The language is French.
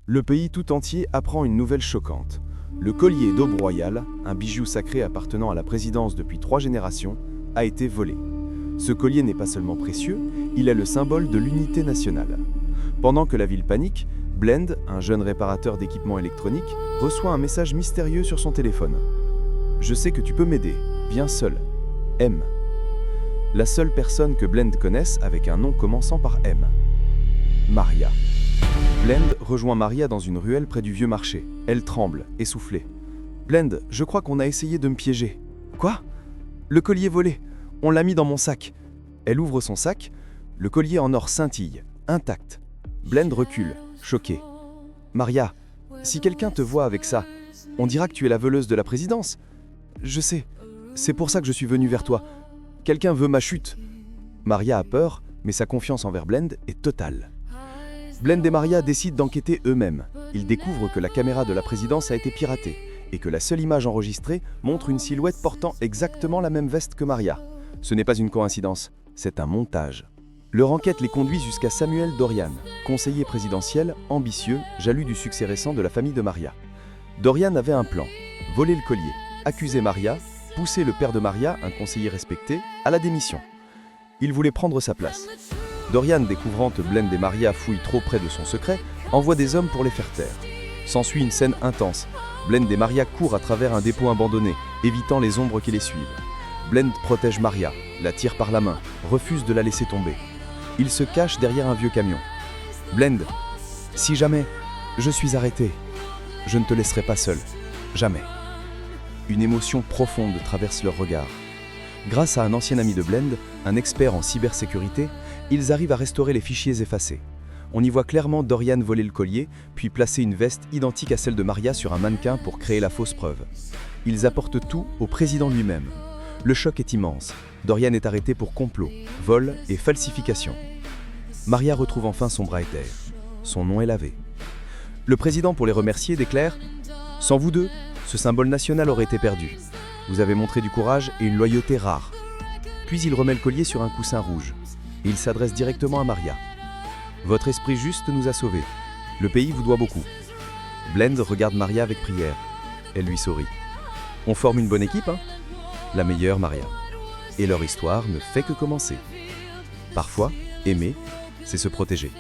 Le pays tout entier apprend une nouvelle choquante. Le collier d'Aube Royale, un bijou sacré appartenant à la présidence depuis 3 générations, a été volé. Ce collier n'est pas seulement précieux, il est le symbole de l'unité nationale. Pendant que la ville panique, Blend, un jeune réparateur d'équipements électroniques, reçoit un message mystérieux sur son téléphone. « Je sais que tu peux m'aider, viens seul. M. » La seule personne que Blend connaisse avec un nom commençant par M. Maria. Blend rejoint Maria dans une ruelle près du vieux marché. Elle tremble, essoufflée. « Blend, je crois qu'on a essayé de me piéger. »« Quoi ? Le collier volé. On l'a mis dans mon sac. » Elle ouvre son sac. Le collier en or scintille, intact. Blend recule, choqué. « Maria, si quelqu'un te voit avec ça, on dira que tu es la voleuse de la présidence. »« Je sais. C'est pour ça que je suis venu vers toi. Quelqu'un veut ma chute. » Maria a peur, mais sa confiance envers Blend est totale. Blend et Maria décident d'enquêter eux-mêmes. Ils découvrent que la caméra de la présidence a été piratée et que la seule image enregistrée montre une silhouette portant exactement la même veste que Maria. Ce n'est pas une coïncidence, c'est un montage. Leur enquête les conduit jusqu'à Samuel Dorian, conseiller présidentiel, ambitieux, jaloux du succès récent de la famille de Maria. Dorian avait un plan, voler le collier, accuser Maria, pousser le père de Maria, un conseiller respecté, à la démission. Il voulait prendre sa place. Dorian, découvrant que Blend et Maria fouillent trop près de son secret, envoie des hommes pour les faire taire. S'ensuit une scène intense. Blend et Maria courent à travers un dépôt abandonné, évitant les ombres qui les suivent. Blend protège Maria, la tire par la main, refuse de la laisser tomber. Il se cache derrière un vieux camion. Blend, si jamais je suis arrêté, je ne te laisserai pas seul. Jamais. Une émotion profonde traverse leur regard. Grâce à un ancien ami de Blend, un expert en cybersécurité, ils arrivent à restaurer les fichiers effacés. On y voit clairement Dorian voler le collier, puis placer une veste identique à celle de Maria sur un mannequin pour créer la fausse preuve. Ils apportent tout au président lui-même. Le choc est immense. Dorian est arrêté pour complot, vol et falsification. Maria retrouve enfin son bras éther. Son nom est lavé. Le président, pour les remercier, déclare « Sans vous deux, ce symbole national aurait été perdu. Vous avez montré du courage et une loyauté rare. » Puis il remet le collier sur un coussin rouge. Et il s'adresse directement à Maria. « Votre esprit juste nous a sauvés. Le pays vous doit beaucoup. » Blend regarde Maria avec prière. Elle lui sourit. « On forme une bonne équipe, hein ? La meilleure, Maria. » Et leur histoire ne fait que commencer. Parfois, aimer, c'est se protéger.